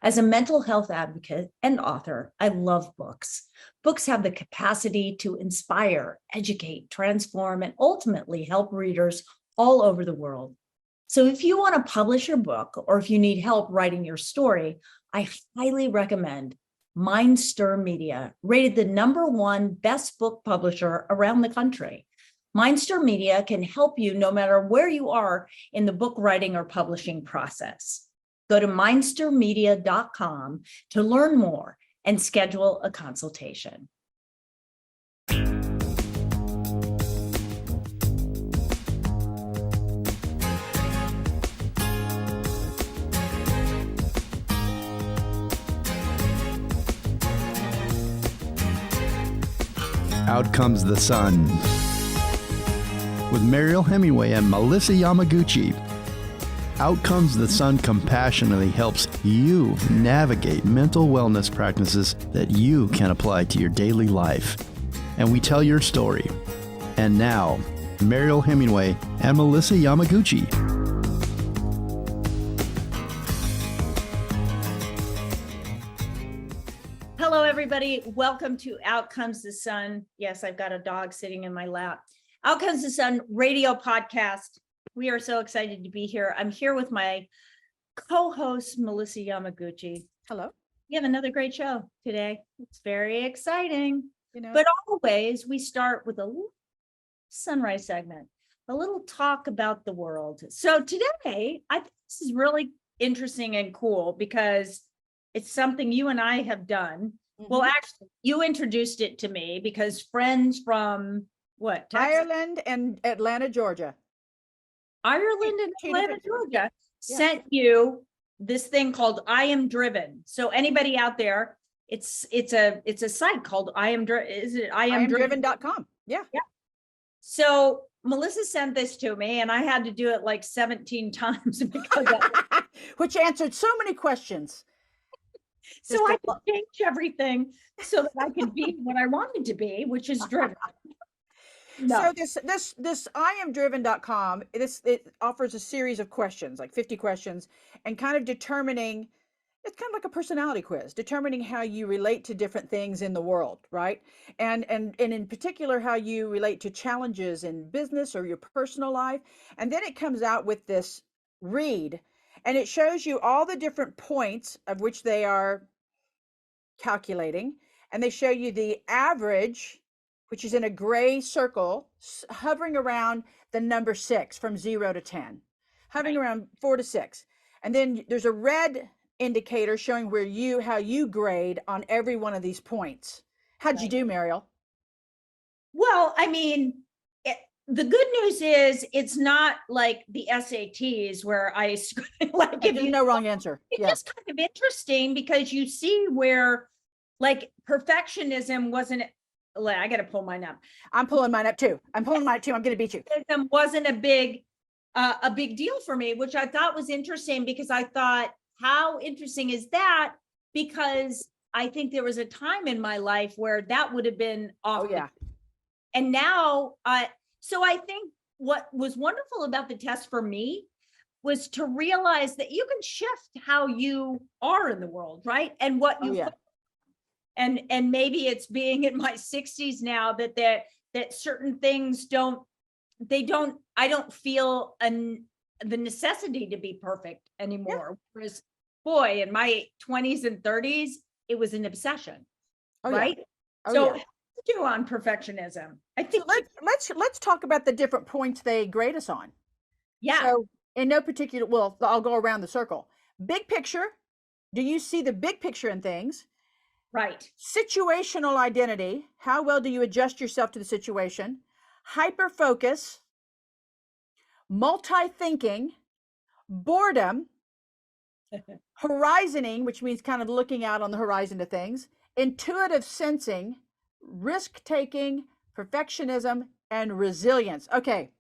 As a mental health advocate and author, I love books. Books have the capacity to inspire, educate, transform, and ultimately help readers all over the world. So if you want to publish your book or if you need help writing your story, I highly recommend Mindstir Media, rated the #1 best book publisher around the country. Mindstir Media can help you no matter where you are in the book writing or publishing process. Go to mindstirmedia.com to learn more and schedule a consultation. Out Comes the Sun with Mariel Hemingway and Melissa Yamaguchi. Out Comes the Sun compassionately helps you navigate mental wellness practices that you can apply to your daily life. And we tell your story. And now, Mariel Hemingway and Melissa Yamaguchi. Hello, everybody. Welcome to Out Comes the Sun. Yes, I've got a dog sitting in my lap. Out Comes the Sun radio podcast. We are so excited to be here. I'm here with my co-host, Melissa Yamaguchi. Hello. We have another great show today. It's very exciting. You know, But always we start with a little sunrise segment, a little talk about the world. So today, I think this is really interesting and cool because it's something you and I have done. Well, actually, you introduced it to me because friends from what? Texas? Ireland and Atlanta, Georgia. Ireland and Two Atlanta, different- Georgia, Yeah. sent you this thing called I Am Driven. So anybody out there, it's a site called I Am Driven. Is it I Am Driven? IamDriven.com. Yeah. So Melissa sent this to me and I had to do it like 17 times because Which answered so many questions. so Just I a could change everything so that I could be what I wanted to be, which is driven. No. So this IamDriven.com, it offers a series of questions, like 50 questions, and kind of determining, it's kind of like a personality quiz, determining how you relate to different things in the world, right? And in particular, how you relate to challenges in business or your personal life. And then it comes out with this read, and it shows you all the different points of which they are calculating, and they show you the average, which is in a gray circle, hovering around the number 6 from 0 to 10, hovering around 4 to 6. And then there's a red indicator showing how you grade on every one of these points. How'd you do, Mariel? Well, I mean, the good news is it's not like the SATs where I like if There's you no wrong answer. It's Yeah. just kind of interesting because you see where like perfectionism wasn't. I got to pull mine up. I'm pulling mine up too. I'm going to beat you. Perfectionism wasn't a big deal for me, which I thought was interesting because I thought, how interesting is that? Because I think there was a time in my life where that would have been off. Oh, yeah. And now, so I think what was wonderful about the test for me was to realize that you can shift how you are in the world, right? And what you, yeah. and maybe it's being in my 60s now that certain things I don't feel the necessity to be perfect anymore. Whereas, boy, in my 20s and 30s, it was an obsession, right? Yeah. Oh, So yeah. how do you do on perfectionism? I think Let's talk about the different points they grade us on. yeah. So in no particular, well, I'll go around the circle. Big picture. Do you see the big picture in things? Right. Situational identity. How well do you adjust yourself to the situation? Hyper focus. Multi-thinking. Boredom. Horizoning, which means kind of looking out on the horizon to things. Intuitive sensing. Risk-taking. Perfectionism. And resilience. Okay.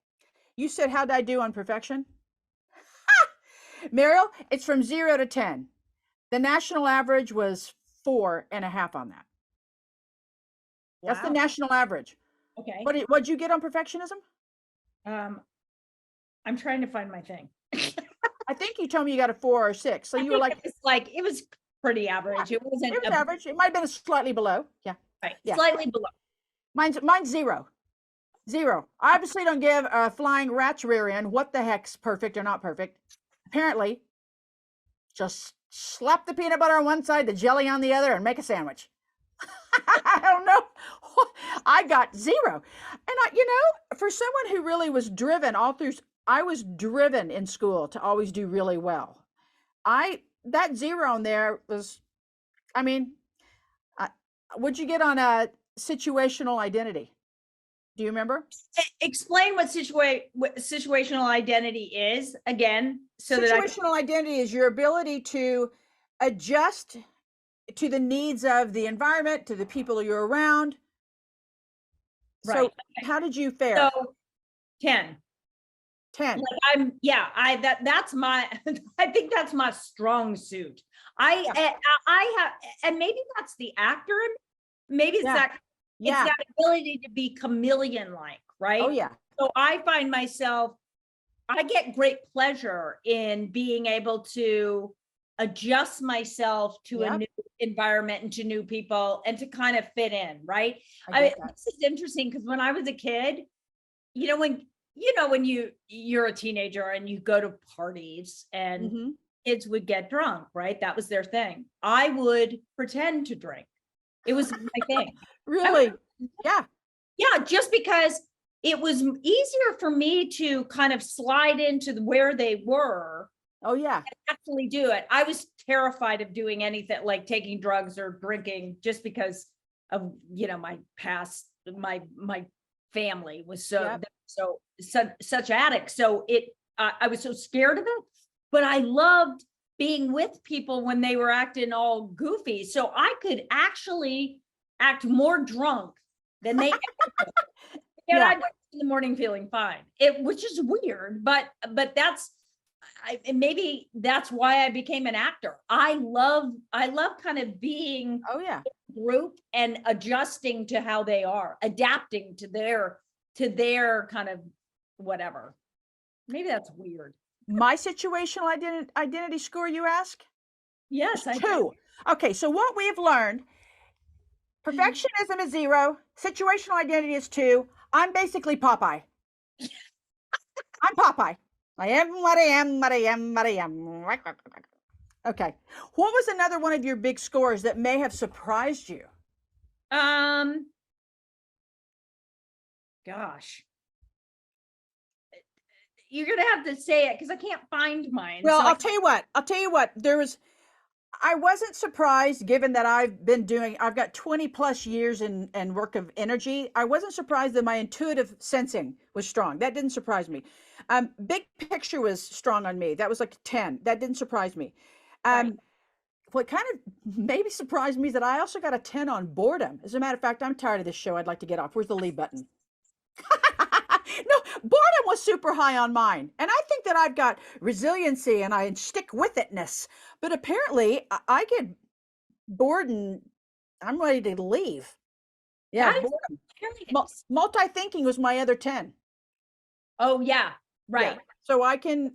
You said, how'd I do on perfection? Mariel, it's from 0 to 10. The national average was 4.5 on that. That's the Wow. national average. Okay. What'd you get on perfectionism? I'm trying to find my thing. I think you told me you got a 4 or 6. So you were like, it was pretty average. It wasn't It was average. It might have been slightly below. Yeah. right, Yeah. slightly below. Mine's zero. Zero. I obviously don't give a flying rat's rear end what the heck's perfect or not perfect. Apparently, just slap the peanut butter on one side, the jelly on the other, and make a sandwich. I don't know. I got zero. And for someone who really was driven I was driven in school to always do really well. That zero on there was, I mean, what'd you get on a situational identity? Do you remember? Explain what situational identity is again. So situational identity is your ability to adjust to the needs of the environment, to the people you're around. Right. So how did you fare? So 10. 10. Like that's my I think that's my strong suit. I have, and maybe that's the actor in me. Maybe it's that it's that ability to be chameleon like, right? Oh yeah. So I find myself, I get great pleasure in being able to adjust myself to a new environment and to new people and to kind of fit in, right? This is interesting because when I was a kid, when you're a teenager and you go to parties and kids would get drunk, right? That was their thing. I would pretend to drink. It was my thing. Really? Yeah. Yeah, just because it was easier for me to kind of slide into where they were. Oh yeah. And actually do it. I was terrified of doing anything like taking drugs or drinking just because of, my past, my family was such addicts. So I was so scared of it, but I loved being with people when they were acting all goofy. So I could actually act more drunk than they ever could. And I'd wake up in the morning feeling fine. Which is weird, but maybe that's why I became an actor. I love kind of being in a group and adjusting to how they are, adapting to their kind of whatever. Maybe that's weird. My situational identity score, you ask? Yes, I 2. do. Okay, so what we've learned, perfectionism is 0, situational identity is 2. I'm basically Popeye. I'm Popeye. I am what I am, what I am, what I am. Okay. What was another one of your big scores that may have surprised you? Gosh. You're going to have to say it because I can't find mine. Well, I'll tell you what. I wasn't surprised given that I've got 20 plus years in work of energy. I wasn't surprised that my intuitive sensing was strong. That didn't surprise me. Big picture was strong on me. That was like 10. That didn't surprise me. What kind of maybe surprised me is that I also got a 10 on boredom. As a matter of fact, I'm tired of this show. I'd like to get off. Where's the leave button? No, boredom was super high on mine. And I think that I've got resiliency and I stick with itness. But apparently I get bored and I'm ready to leave. Yeah, boredom. Multi-thinking was my other 10. Oh yeah, right. Yeah. So I can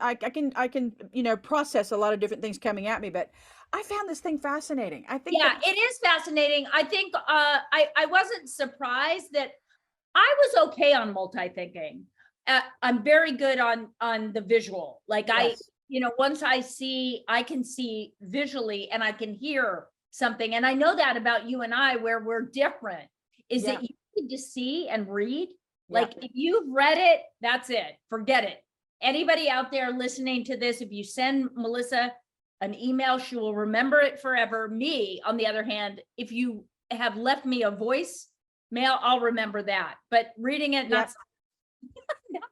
process a lot of different things coming at me, but I found this thing fascinating. I think it is fascinating. I think I wasn't surprised that I was okay on multi-thinking. I'm very good on the visual. Like once I can see visually and I can hear something. And I know that about you and I, where we're different, is that you need to see and read. Like if you've read it, that's it. Forget it. Anybody out there listening to this, if you send Melissa an email, she will remember it forever. Me, on the other hand, if you have left me a voice mail, I'll remember that. But reading it, not so much.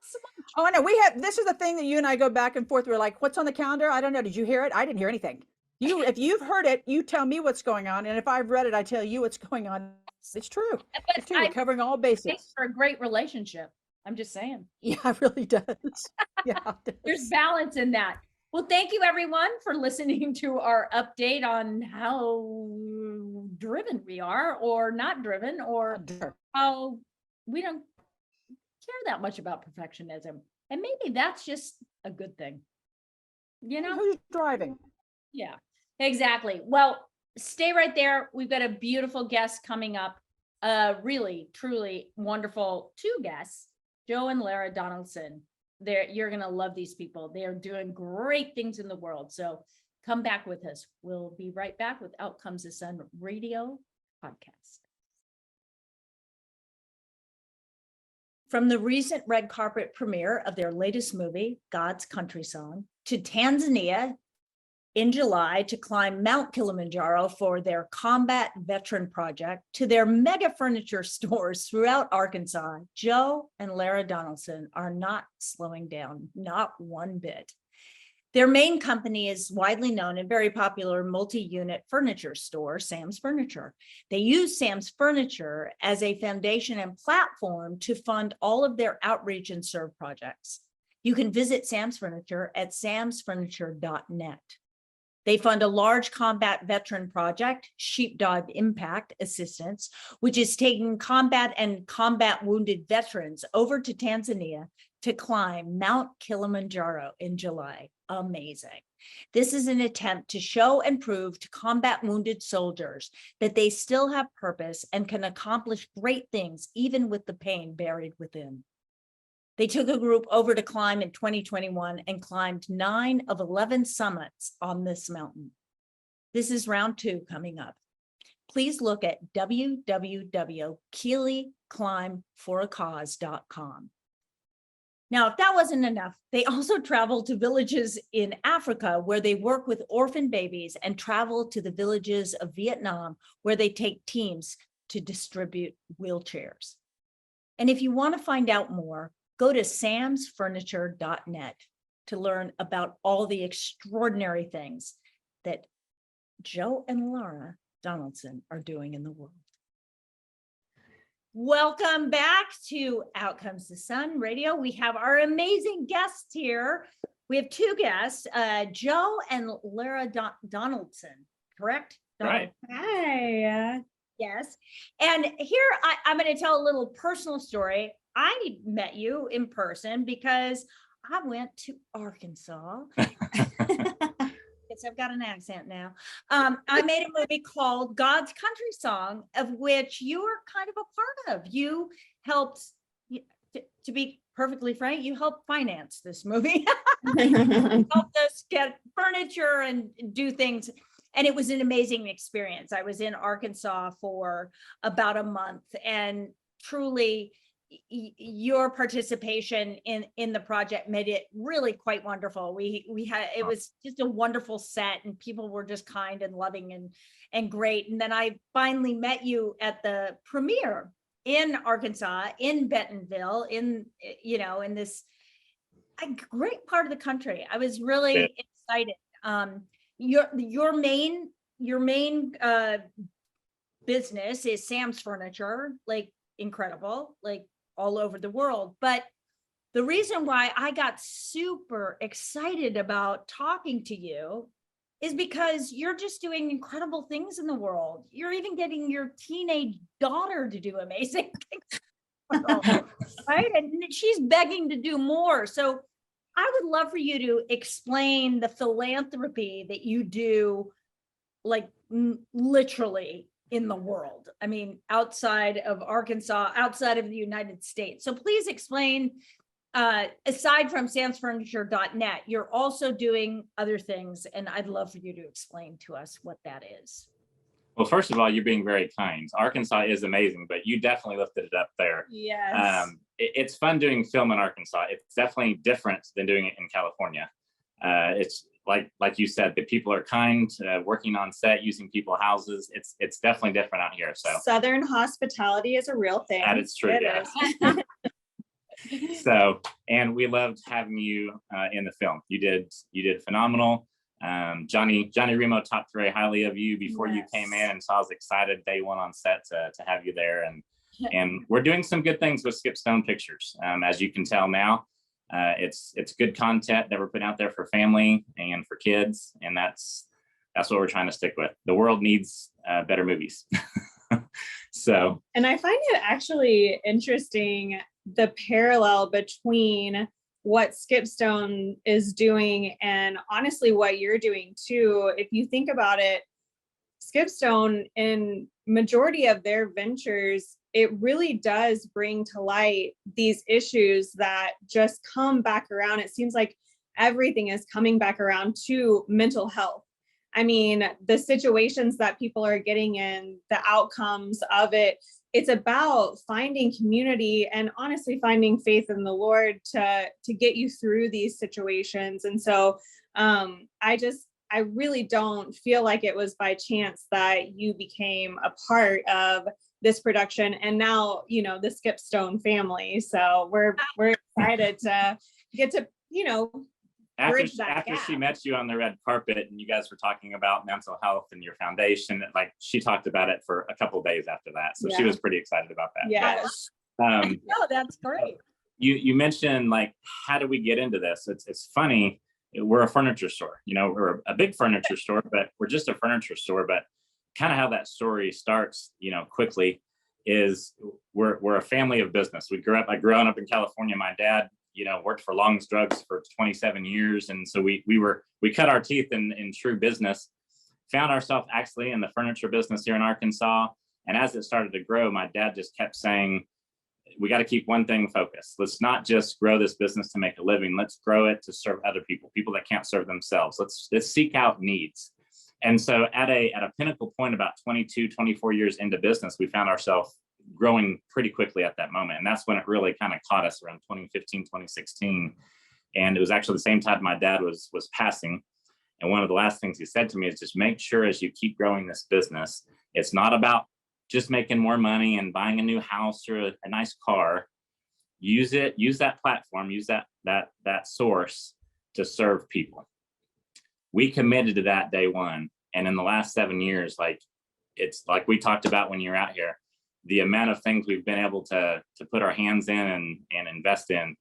Oh, no, this is the thing that you and I go back and forth. We're like, what's on the calendar? I don't know. Did you hear it? I didn't hear anything. If you've heard it, you tell me what's going on. And if I've read it, I tell you what's going on. It's true. It's true. We're covering all bases. Makes for a great relationship. I'm just saying. Yeah, it really does. Yeah. There's balance in that. Well, thank you everyone for listening to our update on how driven we are or not driven, or how we don't care that much about perfectionism. And maybe that's just a good thing. Who's driving? Yeah, exactly. Well, stay right there. We've got a beautiful guest coming up. Really, truly wonderful two guests, Joe and Larra Donaldson. You're going to love these people. They are doing great things in the world. So come back with us. We'll be right back with Out Comes the Sun Radio podcast. From the recent red carpet premiere of their latest movie, God's Country Song, to Tanzania in July to climb Mt Kilimanjaro for their combat veteran project, to their mega furniture stores throughout Arkansas, Joe and Larra Donaldson are not slowing down, not one bit. Their main company is widely known and very popular multi-unit furniture store, Sam's Furniture. They use Sam's Furniture as a foundation and platform to fund all of their outreach and serve projects. You can visit Sam's Furniture at samsfurniture.net. They fund a large combat veteran project, Sheepdog Impact Assistance, which is taking combat and combat wounded veterans over to Tanzania to climb Mt Kilimanjaro in July. Amazing. This is an attempt to show and prove to combat wounded soldiers that they still have purpose and can accomplish great things, even with the pain buried within. They took a group over to climb in 2021 and climbed 9 of 11 summits on this mountain. This is round 2 coming up. Please look at www.kiliclimbforacause.com. Now, if that wasn't enough, they also travel to villages in Africa where they work with orphan babies and travel to the villages of Vietnam where they take teams to distribute wheelchairs. And if you want to find out more, go to samsfurniture.net to learn about all the extraordinary things that Joe and Larra Donaldson are doing in the world. Welcome back to Out Comes the Sun Radio. We have our amazing guests here. We have 2 guests, Joe and Larra Donaldson, correct? Right. Hi. Yes. And here I'm going to tell a little personal story. I met you in person because I went to Arkansas. Yes, I've got an accent now. I made a movie called God's Country Song, of which you were kind of a part of. You helped, to be perfectly frank, you helped finance this movie. Helped us get furniture and do things. And it was an amazing experience. I was in Arkansas for about a month, and truly your participation in the project made it really quite wonderful. We had, it was just a wonderful set, and people were just kind and loving and great. And then I finally met you at the premiere in Arkansas, in Bentonville, in this a great part of the country. I was really excited. Your main business is Sam's Furniture, like incredible, like all over the world. But the reason why I got super excited about talking to you is because you're just doing incredible things in the world. You're even getting your teenage daughter to do amazing things, right? And she's begging to do more. So I would love for you to explain the philanthropy that you do, like literally in the world. I mean, outside of Arkansas, outside of the United States. So please explain, aside from samsfurniture.net, you're also doing other things. And I'd love for you to explain to us what that is. Well, first of all, you're being very kind. Arkansas is amazing, but you definitely lifted it up there. Yes. It's fun doing film in Arkansas. It's definitely different than doing it in California. It's like you said, the people are kind, working on set, using people's houses. It's definitely different out here. So Southern hospitality is a real thing. that is true. It Yeah. is. So, and we loved having you in the film. You did phenomenal. Johnny Remo talked very highly of you before you came in, and so I was excited day one on set to have you there. And we're doing some good things with Skip Stone Pictures. As you can tell now, it's good content that we're putting out there for family and for kids, and that's what we're trying to stick with. The world needs better movies. So, And I find it actually interesting, the parallel between what Skip Stone is doing and honestly what you're doing too. If you think about it, Skipstone, in majority of their ventures, it really does bring to light these issues that just come back around. It seems like everything is coming back around to mental health. I mean, the situations that people are getting in, the outcomes of it, it's about finding community and honestly finding faith in the Lord to get you through these situations. And so I really don't feel like it was by chance that you became a part of this production and now, you know, the Skipstone family. So we're excited to get to, you know, after she met you on the red carpet and you guys were talking about mental health and your foundation, like she talked about it for a couple of days after that. So she was pretty excited about that. Yes. No, that's great. You mentioned, like, how do we get into this? It's funny. We're a furniture store, you know, we're a big furniture store, but we're just a furniture store. But kind of how that story starts, you know, quickly is we're a family of business. I grew up in California. My dad, you know, worked for Long's Drugs for 27 years. And so we cut our teeth in true business, found ourselves actually in the furniture business here in Arkansas. And as it started to grow, my dad just kept saying, we got to keep one thing focused. Let's not just grow this business to make a living. Let's grow it to serve other people that can't serve themselves. Let's seek out needs. And so at a pinnacle point, about 22, 24 years into business, we found ourselves growing pretty quickly at that moment. And that's when it really kind of caught us around 2015, 2016. And it was actually the same time my dad was passing. And one of the last things he said to me is just make sure as you keep growing this business, it's not about just making more money and buying a new house or a nice car. Use that platform, use that source to serve people. We committed to that day one. And in the last 7 years, like, it's like we talked about when you're out here, the amount of things we've been able to put our hands in and invest in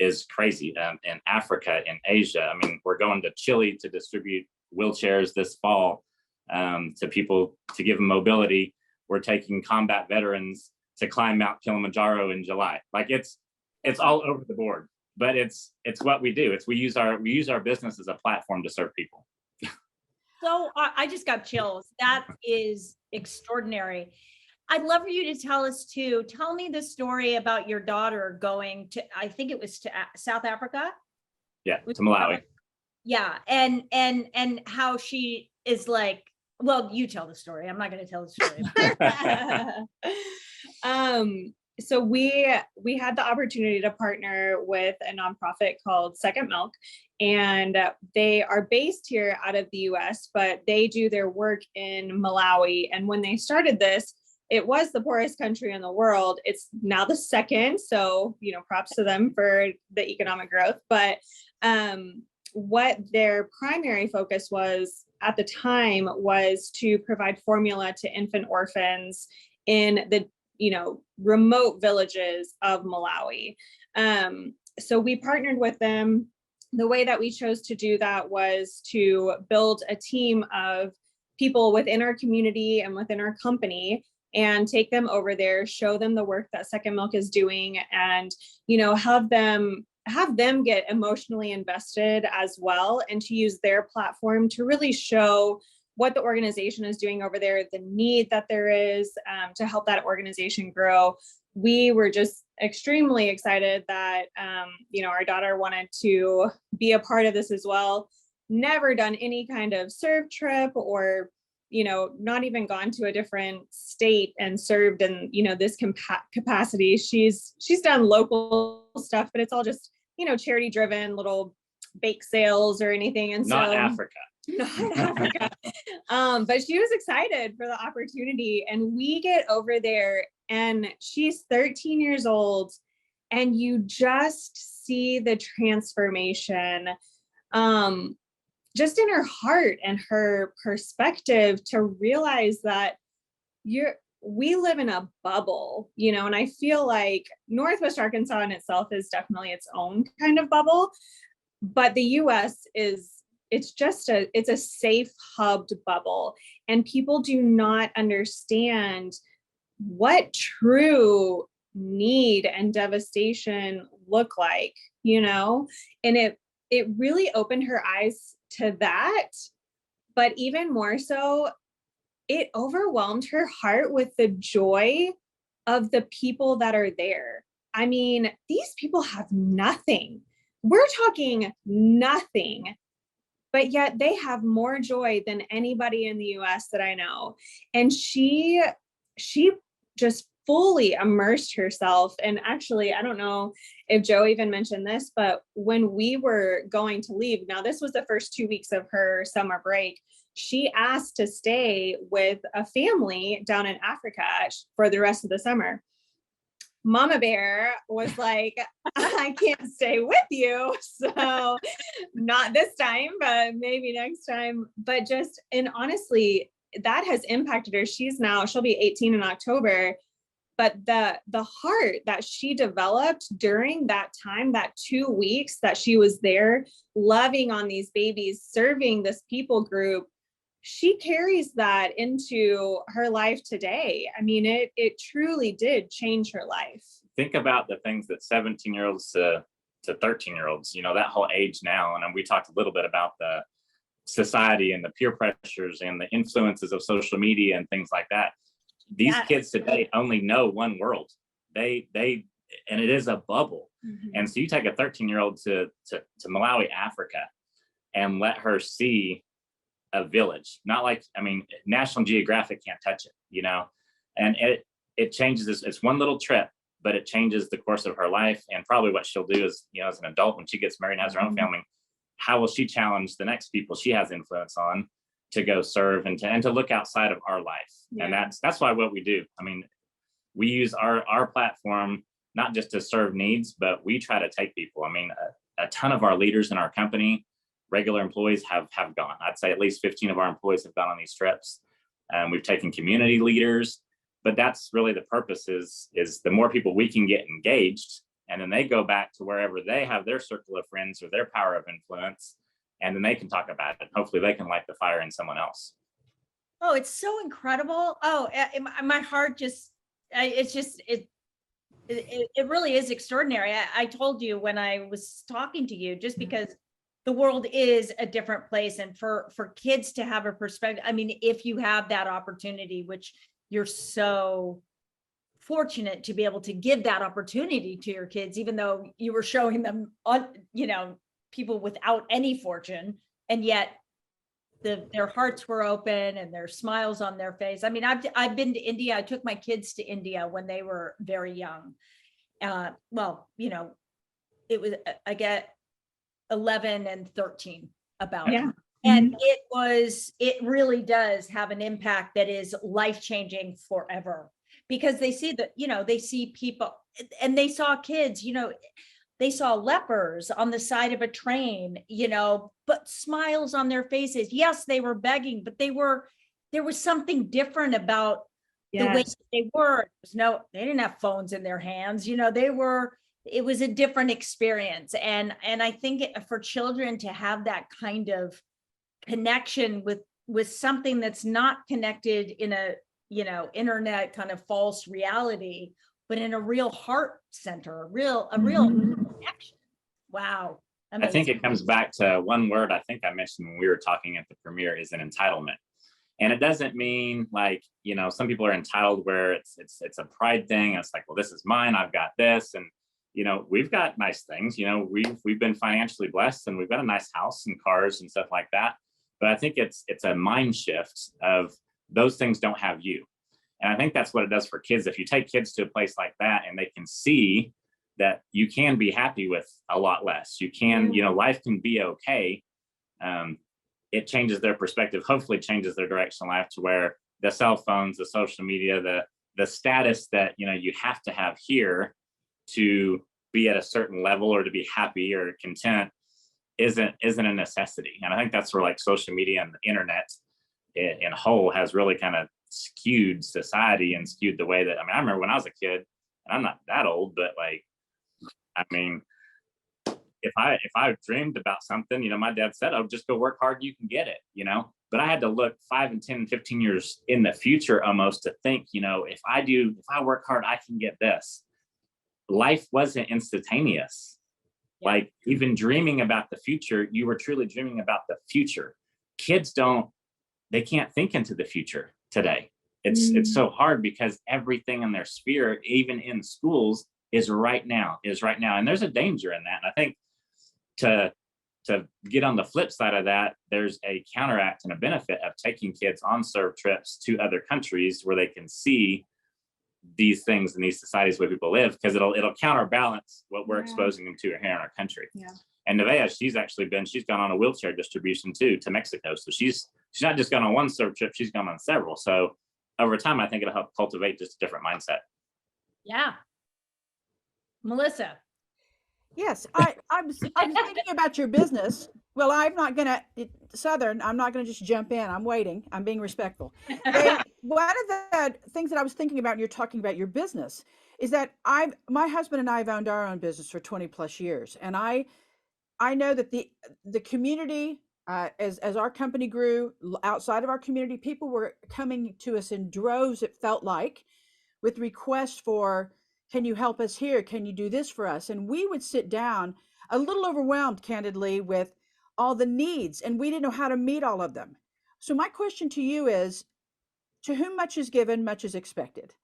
is crazy. In Africa, in Asia, I mean, we're going to Chile to distribute wheelchairs this fall to people to give them mobility. We're taking combat veterans to climb Mt Kilimanjaro in July. Like it's all over the board, but it's what we do. We use our business as a platform to serve people. So I just got chills. That is extraordinary. I'd love for you to tell me the story about your daughter going to, I think it was to South Africa. Yeah, to Malawi. Yeah. And how she is like, well, you tell the story. I'm not going to tell the story. So we had the opportunity to partner with a nonprofit called Second Milk, and they are based here out of the US, but they do their work in Malawi. And when they started this, it was the poorest country in the world. It's now the second. So, you know, props to them for the economic growth. But what their primary focus was at the time was to provide formula to infant orphans in the, you know, remote villages of Malawi. So we partnered with them. The way that we chose to do that was to build a team of people within our community and within our company and take them over there, show them the work that Second Milk is doing, and, you know, have them get emotionally invested as well, and to use their platform to really show what the organization is doing over there, the need that there is to help that organization grow. We were just extremely excited that, you know, our daughter wanted to be a part of this as well. Never done any kind of serve trip or, you know, not even gone to a different state and served in, you know, this capacity. She's done local stuff, but it's all just, you know, charity driven little bake sales or anything. And not so Africa. Not Africa. But she was excited for the opportunity, and we get over there and she's 13 years old, and you just see the transformation just in her heart and her perspective to realize that we live in a bubble, you know, and I feel like Northwest Arkansas in itself is definitely its own kind of bubble, but the US it's a safe hubbed bubble, and people do not understand what true need and devastation look like, you know, and it really opened her eyes to that. But even more so, overwhelmed her heart with the joy of the people that are there. I mean, these people have nothing. We're talking nothing, but yet they have more joy than anybody in the US that I know. And she just fully immersed herself. And actually, I don't know if Joe even mentioned this, but when we were going to leave, now this was the first 2 weeks of her summer break, she asked to stay with a family down in Africa for the rest of the summer. Mama Bear was like, I can't stay with you. So not this time, but maybe next time. But just, and honestly, that has impacted her. She'll be 18 in October. But the heart that she developed during that time, that 2 weeks that she was there, loving on these babies, serving this people group, she carries that into her life today. I mean, it truly did change her life. Think about the things that 17-year-olds to 13-year-olds, that whole age now. And we talked a little bit about the society and the peer pressures and the influences of social media and things like that. These kids today only know one world. And it is a bubble. Mm-hmm. And so you take a 13-year-old to Malawi, Africa, and let her see a village. Not like, National Geographic can't touch it, and it changes this. It's one little trip, but it changes the course of her life. And probably what she'll do is, as an adult, when she gets married and has her own family, how will she challenge the next people she has influence on to go serve and to look outside of our life? Yeah. And that's why what we do. We use our platform, not just to serve needs, but we try to take people. A ton of our leaders in our company, regular employees have gone. I'd say at least 15 of our employees have gone on these trips. We've taken community leaders, but that's really the purpose is the more people we can get engaged, and then they go back to wherever they have their circle of friends or their power of influence, and then they can talk about it. Hopefully they can light the fire in someone else. Oh, it's so incredible. Oh, my heart it really is extraordinary. I told you when I was talking to you, just because the world is a different place, and for kids to have a perspective, if you have that opportunity, which you're so fortunate to be able to give that opportunity to your kids, even though you were showing them on, people without any fortune, and yet their hearts were open and their smiles on their face. I've been to India. I took my kids to India when they were very young. It was, I get 11 and 13 about. Yeah. And it really does have an impact that is life-changing forever, because they see they see people, and they saw kids, they saw lepers on the side of a train, but smiles on their faces. Yes, they were begging, but there was something different about the way they were. They didn't have phones in their hands. It was a different experience. And I think for children to have that kind of connection with something that's not connected in a, internet kind of false reality, but in a real heart center, a real connection. Wow. Amazing. I think it comes back to one word I think I mentioned when we were talking at the premiere, is an entitlement. And it doesn't mean like, some people are entitled where it's a pride thing. It's like, well, this is mine, I've got this. And, we've got nice things, we've been financially blessed, and we've got a nice house and cars and stuff like that. But I think it's a mind shift of those things don't have you. And I think that's what it does for kids. If you take kids to a place like that and they can see that you can be happy with a lot less, you can, life can be okay. It changes their perspective, hopefully changes their direction in life, to where the cell phones, the social media, the status that, you have to have here to be at a certain level or to be happy or content isn't a necessity. And I think that's where like social media and the internet in whole has really kind of skewed society and skewed the way that, I remember when I was a kid, and I'm not that old, but like, if I dreamed about something, my dad said, oh, just go work hard, you can get it, but I had to look 5 and 10 and 15 years in the future almost to think, if I work hard, I can get this. Life wasn't instantaneous. Like even dreaming about the future, you were truly dreaming about the future. Kids they can't think into the future. today. It's so hard because everything in their sphere, even in schools, is right now. And there's a danger in that. And I think to get on the flip side of that, there's a counteract and a benefit of taking kids on serve trips to other countries where they can see these things in these societies where people live, because it'll counterbalance what we're exposing them to here in our country. Yeah. And Nevaeh, she's gone on a wheelchair distribution too to Mexico. So she's not just gone on one serve trip, she's gone on several. So over time, I think it'll help cultivate just a different mindset. Yeah. Melissa. Yes, I'm thinking about your business. Well, I'm not gonna just jump in. I'm waiting. I'm being respectful. One of the things that I was thinking about when you're talking about your business is that my husband and I have owned our own business for 20 plus years, and I know that the community, as our company grew outside of our community, people were coming to us in droves. It felt like, with requests for, can you help us here? Can you do this for us? And we would sit down a little overwhelmed, candidly, with all the needs, and we didn't know how to meet all of them. So my question to you is, to whom much is given, much is expected.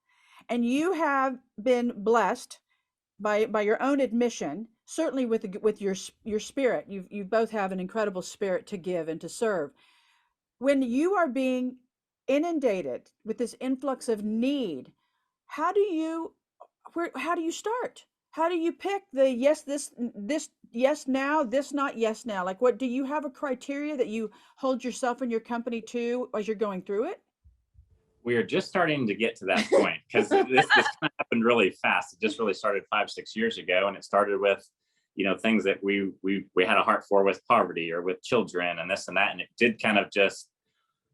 And you have been blessed by your own admission, certainly with your spirit. You both have an incredible spirit to give and to serve. When you are being inundated with this influx of need, how do you start? How do you pick the yes, this yes now, this not yes now? Like, what do you have a criteria that you hold yourself and your company to as you're going through it? We are just starting to get to that point, because this kind of happened really fast. It just really started 5-6 years ago, and it started with, things that we had a heart for, with poverty or with children and this and that, and it did kind of just,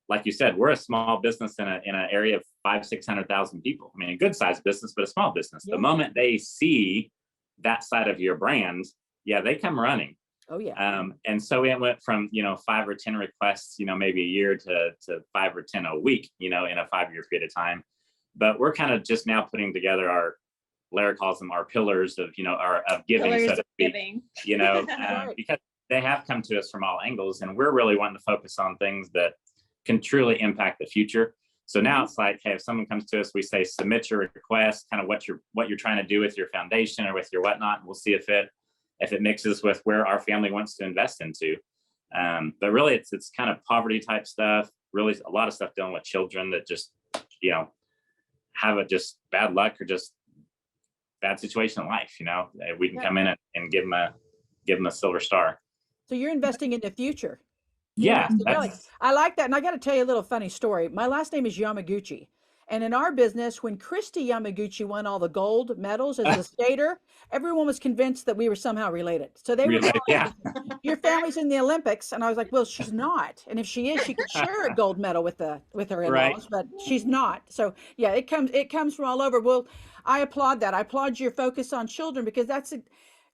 like you said, we're a small business in an area of 500,000-600,000 people. I mean, a good sized business, but a small business. Yeah. The moment they see that side of your brand, they come running. Oh yeah. And so it went from 5 or 10 requests, maybe a year to 5 or 10 a week, in a 5-year period of time. But we're kind of just now putting together our, Larra calls them our pillars of of giving, pillars so to speak, giving. Right. Because they have come to us from all angles, and we're really wanting to focus on things that can truly impact the future. So now it's like, hey, if someone comes to us, we say, submit your request, kind of what you're trying to do with your foundation or with your whatnot. And we'll see if it mixes with where our family wants to invest into. But really it's kind of poverty type stuff, really a lot of stuff dealing with children that just, have a just bad luck or just bad situation in life. We can come in and give them a silver star. So you're investing in the future. Yeah, really. I like that. And I got to tell you a little funny story. My last name is Yamaguchi. And in our business, when Christy Yamaguchi won all the gold medals as a skater, everyone was convinced that we were somehow related. So they were like, your family's in the Olympics. And I was like, well, she's not. And if she is, she could share a gold medal with her in-laws, right, but she's not. So yeah, it comes from all over. Well, I applaud that. I applaud your focus on children, because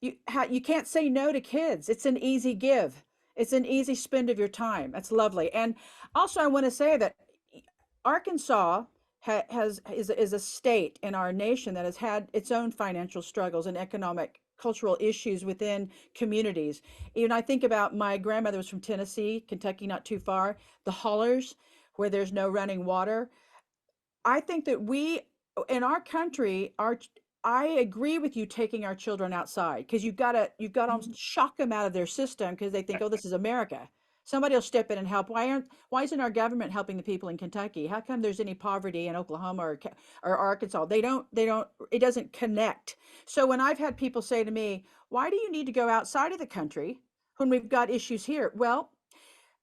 you can't say no to kids. It's an easy give. It's an easy spend of your time. That's lovely. And also I want to say that Arkansas is a state in our nation that has had its own financial struggles and economic, cultural issues within communities. Even I think about, my grandmother was from Tennessee, Kentucky, not too far, the hollers, where there's no running water. I think that we, in our country, I agree with you taking our children outside, because you've got to almost shock them out of their system, because they think, oh, this is America. Somebody will step in and help. Why isn't our government helping the people in Kentucky? How come there's any poverty in Oklahoma or Arkansas? It doesn't connect. So when I've had people say to me, why do you need to go outside of the country when we've got issues here? Well,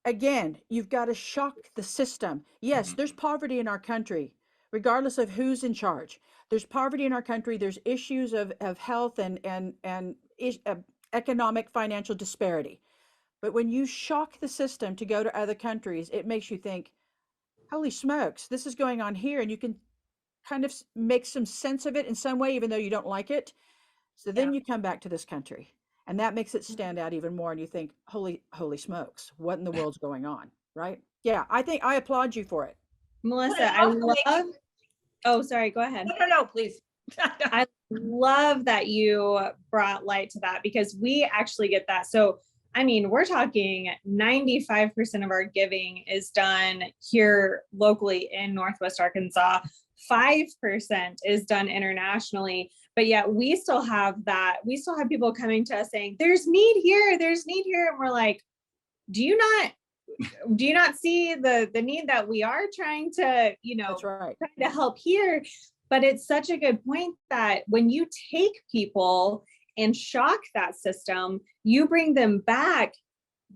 again, you've got to shock the system. Yes, there's poverty in our country, regardless of who's in charge. There's poverty in our country. There's issues of health and economic, financial disparity. But when you shock the system to go to other countries, it makes you think, holy smokes, this is going on here. And you can kind of make some sense of it in some way, even though you don't like it. So then you come back to this country, and that makes it stand out even more. And you think, holy smokes, what in the world's going on? Right? Yeah, I think I applaud you for it. Melissa, oh, sorry, go ahead. No, please. I love that you brought light to that, because we actually get that. So I mean, we're talking 95% of our giving is done here locally in Northwest Arkansas. 5% is done internationally, but yet we still have people coming to us saying, there's need here, there's need here. And we're like, do you not see the need that we are trying to, That's right. trying to help here? But it's such a good point that when you take people and shock that system, you bring them back,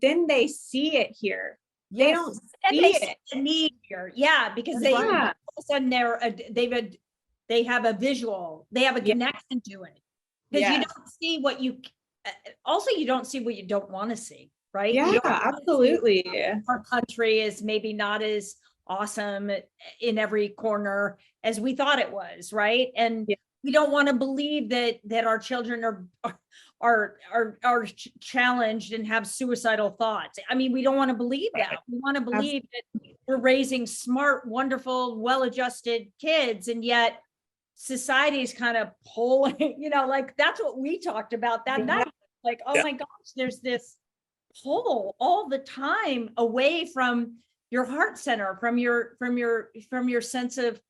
then they see it here. They Yes. don't And see they it. see the need here. Yeah, because That's they right. all of a sudden they have a visual, they have a Yeah. connection to it. Because you Yes. don't see what you also you don't see what you don't want to see, right? You Yeah, don't wanna see absolutely. our country is maybe not as awesome in every corner as we thought it was, right? And Yeah. we don't want to believe that our children are challenged and have suicidal thoughts. I mean, we don't want to believe that. We want to believe that we're raising smart, wonderful, well-adjusted kids, and yet society's kind of pulling, like that's what we talked about that night. Like, oh Yeah. my gosh, there's this pull all the time away from your heart center, from your sense of,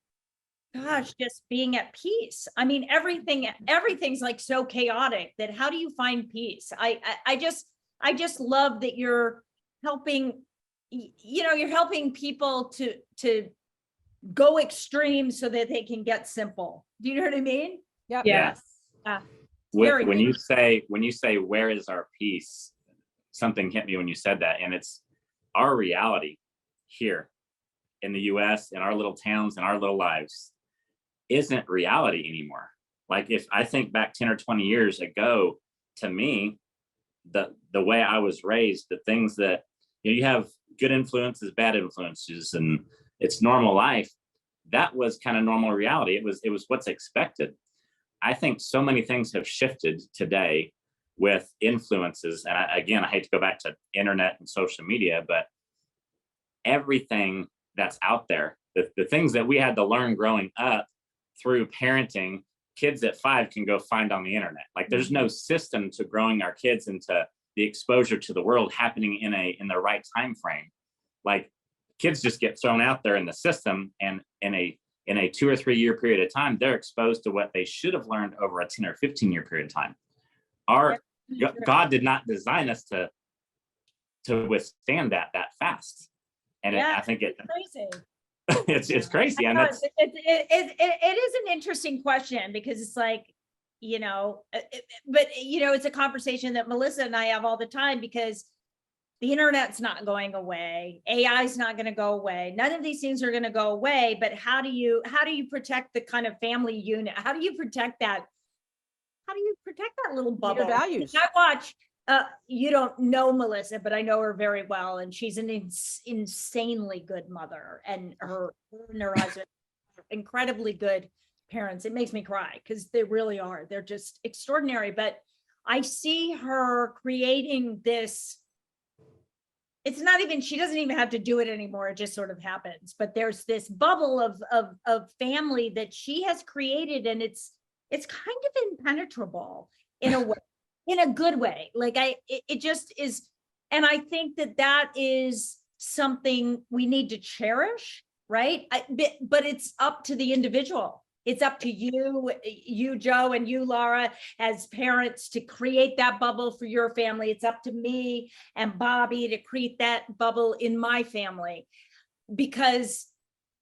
gosh, just being at peace. I mean, everything's like so chaotic that how do you find peace? I just love that you're helping, you're helping people to go extreme so that they can get simple. Do you know what I mean? Yep. Yes. Very When good. you say where is our peace, something hit me when you said that, and it's our reality here in the US, in our little towns, in our little lives, isn't reality anymore. Like, if I think back 10 or 20 years ago, to me, the way I was raised, the things that you have good influences, bad influences, and it's normal life. That was kind of normal reality. It was what's expected. I think so many things have shifted today with influences. And I hate to go back to internet and social media, but everything that's out there, the things that we had to learn growing up through parenting, kids at 5 can go find on the internet. Like, there's no system to growing our kids into the exposure to the world happening in the right time frame. Like, kids just get thrown out there in the system, and in a 2 or 3 year period of time, they're exposed to what they should have learned over a 10 or 15 year period of time. God did not design us to withstand that fast. And Yeah, I think crazy. it's crazy. And No, that's it is an interesting question, because it's like, but it's a conversation that Melissa and I have all the time, because the internet's not going away. AI is not going to go away. None of these things are going to go away. But how do you protect the kind of family unit? How do you protect that? How do you protect that little bubble? Your values. I watch. You don't know Melissa, but I know her very well, and she's an insanely good mother, and her and her husband are incredibly good parents. It makes me cry, because they really are. They're just extraordinary. But I see her creating this. It's not even, she doesn't even have to do it anymore. It just sort of happens. But there's this bubble of family that she has created, and it's kind of impenetrable in a way, in a good way. Like it just is. And I think that is something we need to cherish, right? But it's up to the individual. It's up to you, Joe, and you, Larra, as parents, to create that bubble for your family. It's up to me and Bobby to create that bubble in my family, because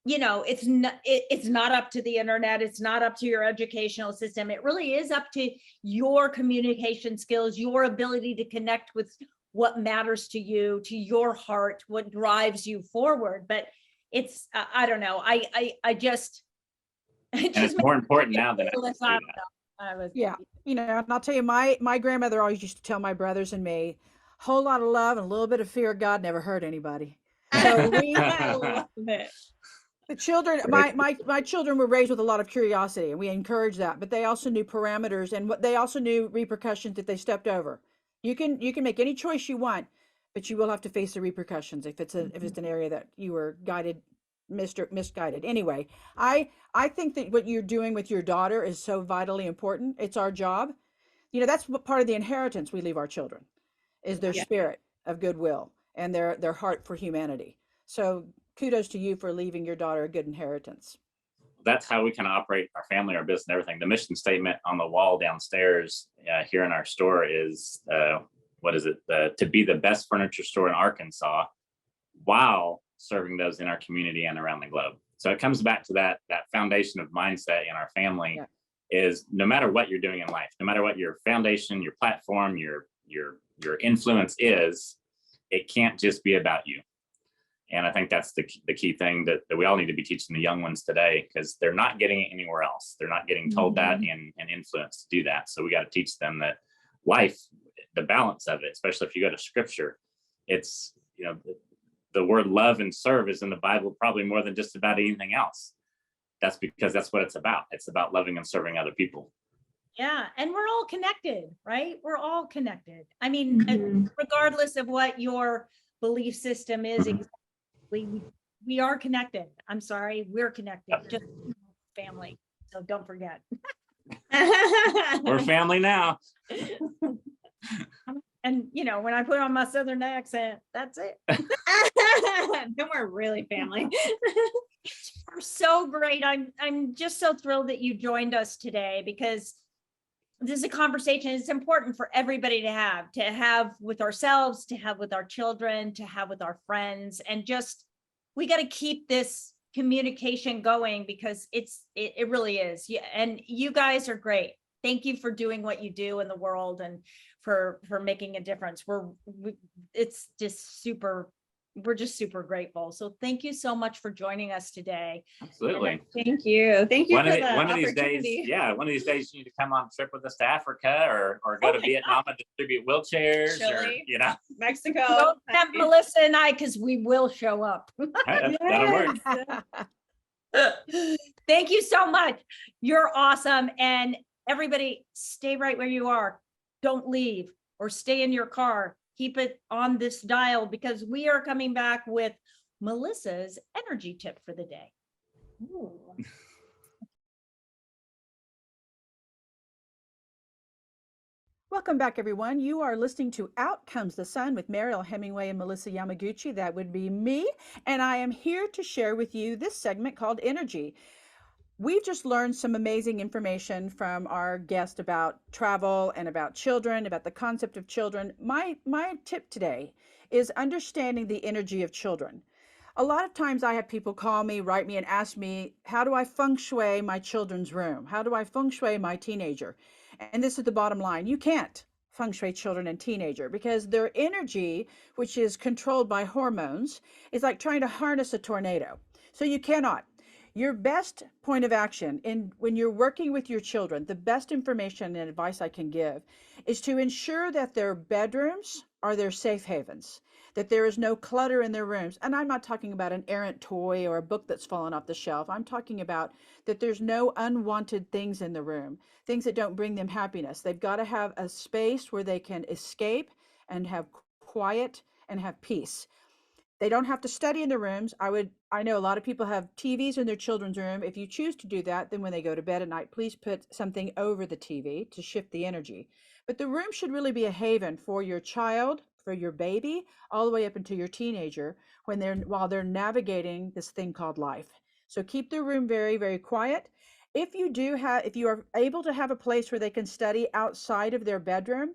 it's not up to the internet. It's not up to your educational system. It really is up to your communication skills, your ability to connect with what matters to you, to your heart, what drives you forward. But it's, I don't know. I just, and it's more important now than ever. Yeah. And I'll tell you, my grandmother always used to tell my brothers and me, whole lot of love and a little bit of fear of God never hurt anybody. So I love it. the children, my children were raised with a lot of curiosity, and we encouraged that, but they also knew parameters, and what they also knew repercussions if they stepped over. You can make any choice you want, but you will have to face the repercussions if it's an area that you were misguided. Anyway, I think that what you're doing with your daughter is so vitally important. It's our job. That's what part of the inheritance we leave our children. is their Yeah. spirit of goodwill and their heart for humanity. So kudos to you for leaving your daughter a good inheritance. That's how we can operate our family, our business, and everything. The mission statement on the wall downstairs here in our store is, what is it? To be the best furniture store in Arkansas while serving those in our community and around the globe. So it comes back to that foundation of mindset in our family. Yeah. Is no matter what you're doing in life, no matter what your foundation, your platform, your influence is, it can't just be about you. And I think that's the key thing that we all need to be teaching the young ones today, because they're not getting it anywhere else. They're not getting told that and influenced to do that. So we got to teach them that life, the balance of it, especially if you go to scripture, it's, the word love and serve is in the Bible probably more than just about anything else. That's because that's what it's about. It's about loving and serving other people. Yeah. And we're all connected, right? We're all connected. I mean, regardless of what your belief system is, we are connected. I'm sorry, we're connected, just family. So don't forget. We're family now. And when I put on my Southern accent, that's it. Then we're really family. You're so great. I'm just so thrilled that you joined us today, because this is a conversation it's important for everybody to have with ourselves, to have with our children, to have with our friends, and just we got to keep this communication going, because it really is. Yeah, and you guys are great. Thank you for doing what you do in the world and for making a difference. It's just super. We're just super grateful. So thank you so much for joining us today. Absolutely. Thank you. Thank you for the one of these opportunity. days, one of these days you need to come on a trip with us to Africa or go to Vietnam and distribute wheelchairs, Chile. or Mexico. Well, Melissa and I, because we will show up. that'll work. Thank you so much. You're awesome. And everybody, stay right where you are. Don't leave or stay in your car. Keep it on this dial, because we are coming back with Melissa's energy tip for the day. Ooh. Welcome back, everyone. You are listening to Out Comes the Sun with Mariel Hemingway and Melissa Yamaguchi. That would be me. And I am here to share with you this segment called Energy. We've just learned some amazing information from our guest about travel and about children, about the concept of children. My tip today is understanding the energy of children. A lot of times I have people call me, write me, and ask me, how do I feng shui my children's room? How do I feng shui my teenager? And this is the bottom line. You can't feng shui children and teenager, because their energy, which is controlled by hormones, is like trying to harness a tornado. So you cannot. Your best point of action when you're working with your children, the best information and advice I can give is to ensure that their bedrooms are their safe havens, that there is no clutter in their rooms. And I'm not talking about an errant toy or a book that's fallen off the shelf. I'm talking about that there's no unwanted things in the room, things that don't bring them happiness. They've got to have a space where they can escape and have quiet and have peace. They don't have to study in the rooms. I know a lot of people have TVs in their children's room. If you choose to do that, then when they go to bed at night, please put something over the TV to shift the energy. But the room should really be a haven for your child, for your baby, all the way up into your teenager while they're navigating this thing called life. So keep the room very, very quiet. If you are able to have a place where they can study outside of their bedroom,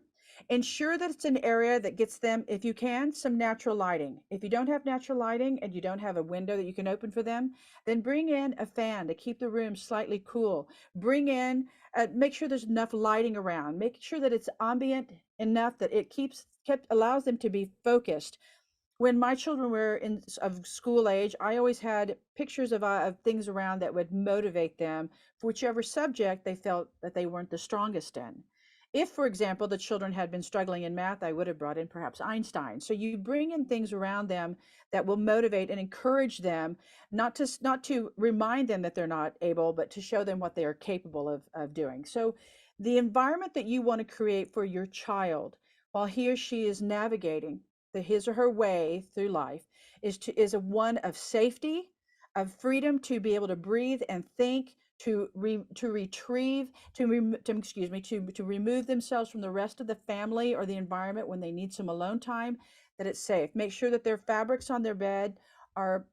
ensure that it's an area that gets them, if you can, some natural lighting. If you don't have natural lighting and you don't have a window that you can open for them, then bring in a fan to keep the room slightly cool. Make sure there's enough lighting around. Make sure that it's ambient enough that it allows them to be focused. When my children were of school age, I always had pictures of things around that would motivate them for whichever subject they felt that they weren't the strongest in. If, for example, the children had been struggling in math, I would have brought in perhaps Einstein. So you bring in things around them that will motivate and encourage them, not to remind them that they're not able, but to show them what they are capable of doing. So the environment that you want to create for your child while he or she is navigating his or her way through life is a one of safety, of freedom to be able to breathe and think, to retrieve, to remove themselves from the rest of the family or the environment when they need some alone time, that it's safe. Make sure that their fabrics on their bed are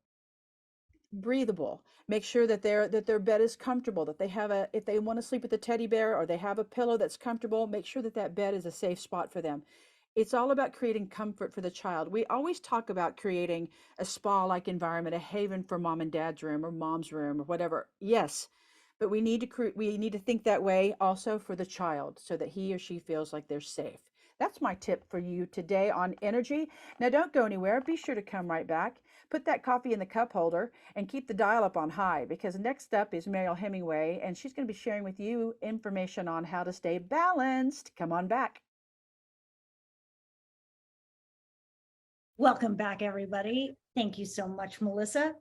breathable. Make sure that their bed is comfortable, that they have if they want to sleep with a teddy bear or they have a pillow that's comfortable, make sure that that bed is a safe spot for them. It's all about creating comfort for the child. We always talk about creating a spa-like environment, a haven for mom and dad's room or mom's room or whatever. Yes, but we need to think that way also for the child so that he or she feels like they're safe. That's my tip for you today on energy. Now don't go anywhere. Be sure to come right back. Put that coffee in the cup holder and keep the dial up on high, because next up is Mariel Hemingway, and she's going to be sharing with you information on how to stay balanced. Come on back. Welcome back, everybody. Thank you so much, Melissa.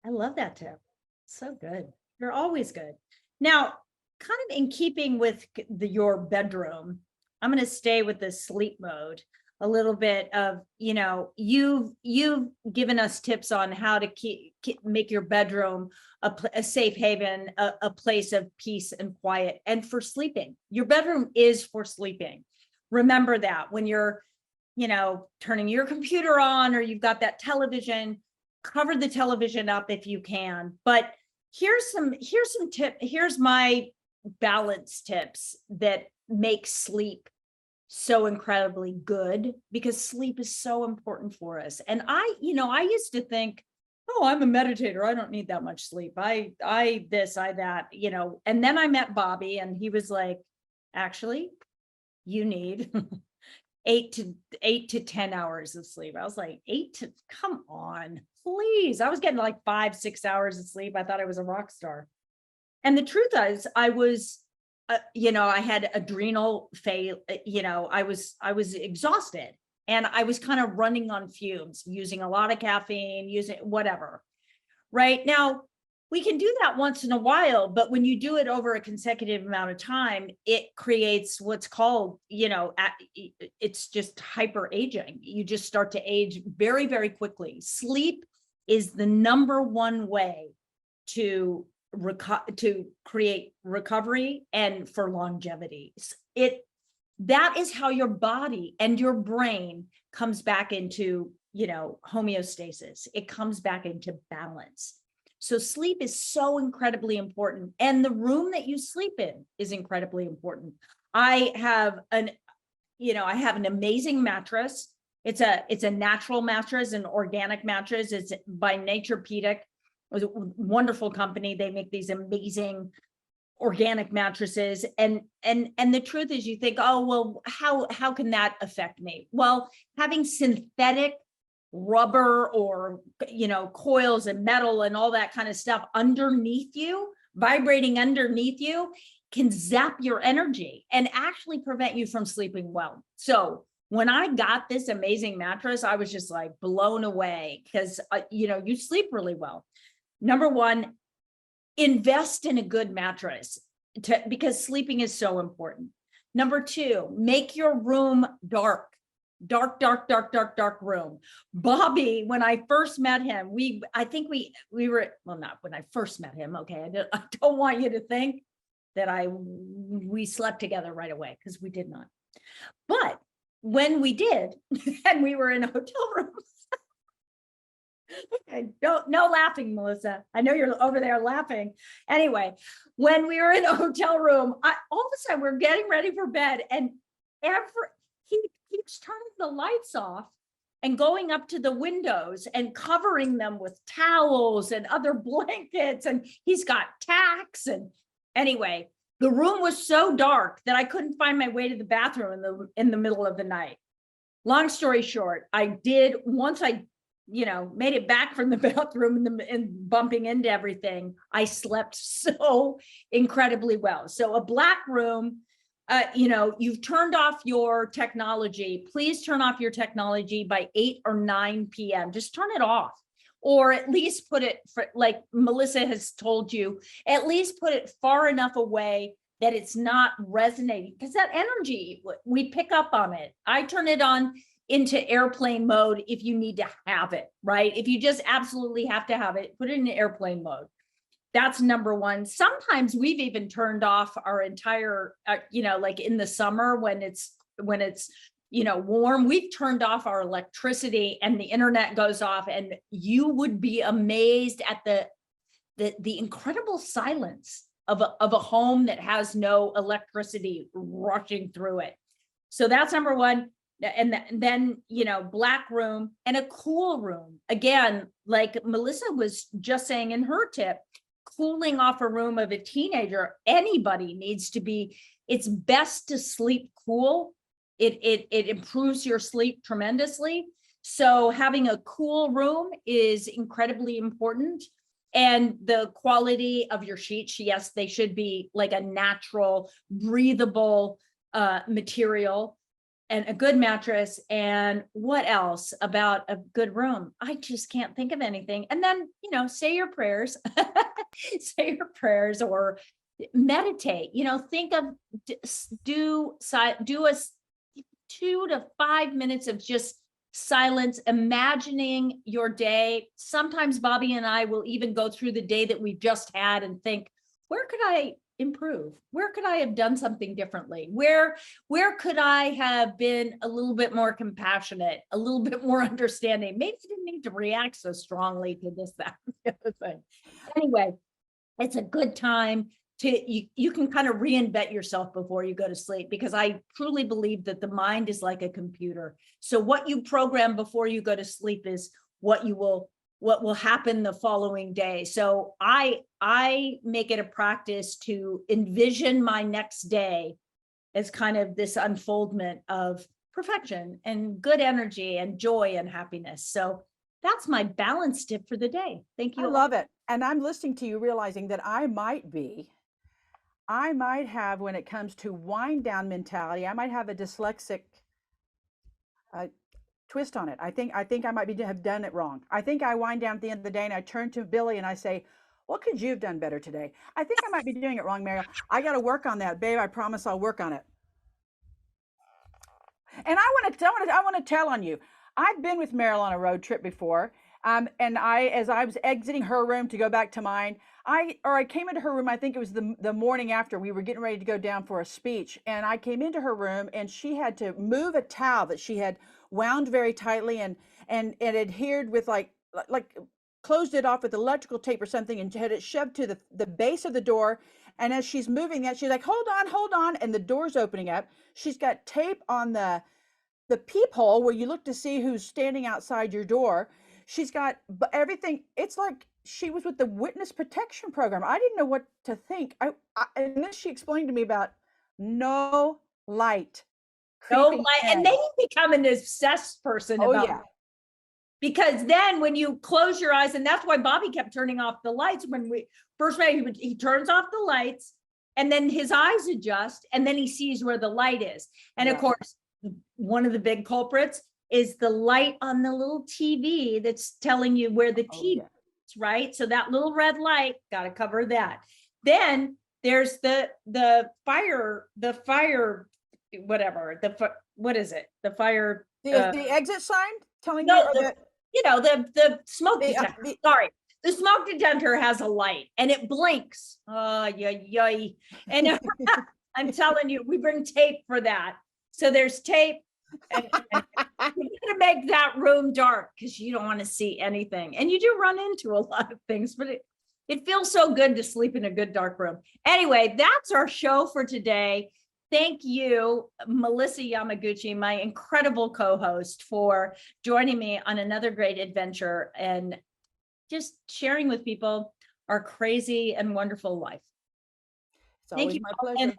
I love that tip. So good. You're always good. Now, kind of in keeping with your bedroom, I'm going to stay with the sleep mode. A little bit of, you've given us tips on how to make your bedroom a safe haven, a place of peace and quiet, and for sleeping. Your bedroom is for sleeping. Remember that when you're, turning your computer on or you've got that television, cover the television up if you can. But here's my balance tips that make sleep so incredibly good, because sleep is so important for us. And I used to think, oh, I'm a meditator, I don't need that much sleep. I this, I that, and then I met Bobby and he was like, actually, you need 8 to 10 hours of sleep. I was like, come on, please. I was getting like 5-6 hours of sleep. I thought I was a rock star. And the truth is, I was I had adrenal fail, I was exhausted and I was kind of running on fumes, using a lot of caffeine, using whatever. Right now, we can do that once in a while, but when you do it over a consecutive amount of time, it creates what's called, it's just hyper aging. You just start to age very, very quickly. Sleep is the number one way to create recovery and for longevity. That is how your body and your brain comes back into, homeostasis. It comes back into balance. So sleep is so incredibly important. And the room that you sleep in is incredibly important. I have an amazing mattress. It's a natural mattress, an organic mattress. It's by Naturepedic. It was a wonderful company. They make these amazing organic mattresses. And the truth is, you think, oh, well, how can that affect me? Well, having synthetic rubber or, coils and metal and all that kind of stuff underneath you, vibrating underneath you, can zap your energy and actually prevent you from sleeping well. So when I got this amazing mattress, I was just like blown away because, you sleep really well. Number one, invest in a good mattress because sleeping is so important. Number two, make your room dark room. Bobby, when I first met him, I think we were, well, not when I first met him. Okay. I don't want you to think that we slept together right away, because we did not. But when we did, and we were in a hotel room, no laughing, Melissa. I know you're over there laughing. Anyway, when we were in a hotel room, all of a sudden we're getting ready for bed, and he keeps turning the lights off and going up to the windows and covering them with towels and other blankets, and he's got tacks. And anyway, the room was so dark that I couldn't find my way to the bathroom in the middle of the night. Long story short, once I made it back from the bathroom and bumping into everything, I slept so incredibly well. So a black room, you've turned off your technology. Please turn off your technology by 8 or 9 p.m. Just turn it off, or at least put it, like Melissa has told you, at least put it far enough away that it's not resonating, because that energy, we pick up on it. I turn it on into airplane mode if you need to have it, right? If you just absolutely have to have it, put it in airplane mode. that's number one. Sometimes we've even turned off our entire, like in the summer when it's warm, we've turned off our electricity and the internet goes off, and you would be amazed at the incredible silence of a home that has no electricity rushing through it. So that's number one. And then, black room and a cool room. Again, like Melissa was just saying in her tip, cooling off a room of a teenager, anybody needs to be, it's best to sleep cool. It improves your sleep tremendously. So having a cool room is incredibly important. And the quality of your sheets, yes, they should be like a natural, breathable material, and a good mattress. And what else about a good room? I just can't think of anything. And then, say your prayers, say your prayers, or meditate, think of, do a 2 to 5 minutes of just silence, imagining your day. Sometimes Bobby and I will even go through the day that we just had and think, where could I improve? Where could I have done something differently? Where could I have been a little bit more compassionate, a little bit more understanding? Maybe I didn't need to react so strongly to this, that, the other thing. Anyway, it's a good time you can kind of reinvent yourself before you go to sleep, because I truly believe that the mind is like a computer. So what you program before you go to sleep is what will happen the following day. So I make it a practice to envision my next day as kind of this unfoldment of perfection and good energy and joy and happiness. So that's my balance tip for the day. Thank you. I love it. And I'm listening to you, realizing that I might have, when it comes to wind down mentality, I might have a dyslexic twist on it. I think I might have done it wrong. I think I wind down at the end of the day and I turn to Billy and I say, what could you have done better today? I think I might be doing it wrong, Mariel. I got to work on that, babe. I promise I'll work on it. And I want to tell on you. I've been with Mariel on a road trip before. And as I was exiting her room to go back to mine, I came into her room. I think it was the morning after we were getting ready to go down for a speech. And I came into her room and she had to move a towel that she had wound very tightly and adhered with like closed it off with electrical tape or something and had it shoved to the base of the door. And as she's moving that, she's like, hold on. And the door's opening up. She's got tape on the peephole where you look to see who's standing outside your door. She's got everything. It's like she was with the witness protection program. I didn't know what to think. And then she explained to me about no light. No light. And then you become an obsessed person about it. Because then when you close your eyes, and that's why Bobby kept turning off the lights when we first met, he turns off the lights and then his eyes adjust and then he sees where the light is. And of course, one of the big culprits is the light on the little TV that's telling you where the TV is, right? So that little red light, got to cover that. Then there's the fire, whatever, what is it? The fire. The exit sign telling you, the smoke detector. Sorry. The smoke detector has a light and it blinks. Oh, yeah. And I'm telling you, we bring tape for that. So there's tape. And you're gonna make that room dark because you don't want to see anything. And you do run into a lot of things, but it feels so good to sleep in a good dark room. Anyway, that's our show for today. Thank you, Melissa Yamaguchi, my incredible co-host, for joining me on another great adventure and just sharing with people our crazy and wonderful life. It's always my pleasure.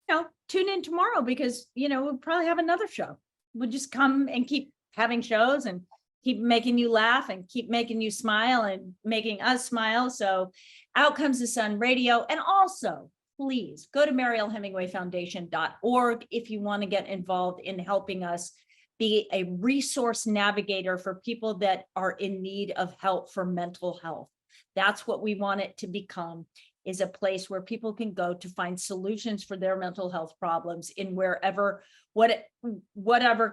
And, tune in tomorrow because, we'll probably have another show. We'll just come and keep having shows and keep making you laugh and keep making you smile and making us smile. So Out Comes the Sun Radio. And also, please go to marielhemingwayfoundation.org if you want to get involved in helping us be a resource navigator for people that are in need of help for mental health. That's what we want it to become, is a place where people can go to find solutions for their mental health problems in whatever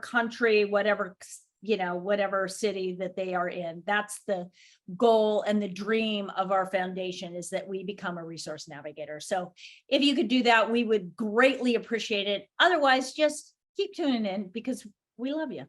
country, whatever whatever city that they are in. That's the goal and the dream of our foundation, is that we become a resource navigator. So if you could do that, we would greatly appreciate it. Otherwise, just keep tuning in, because we love you.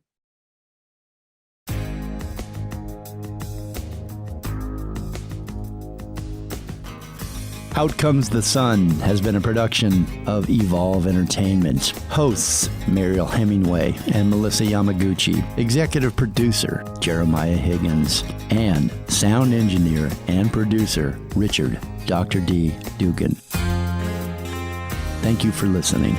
Out Comes the Sun has been a production of Evolve Entertainment. Hosts Mariel Hemingway and Melissa Yamaguchi. Executive producer Jeremiah Higgins. And sound engineer and producer Richard Dr. D. Dugan. Thank you for listening.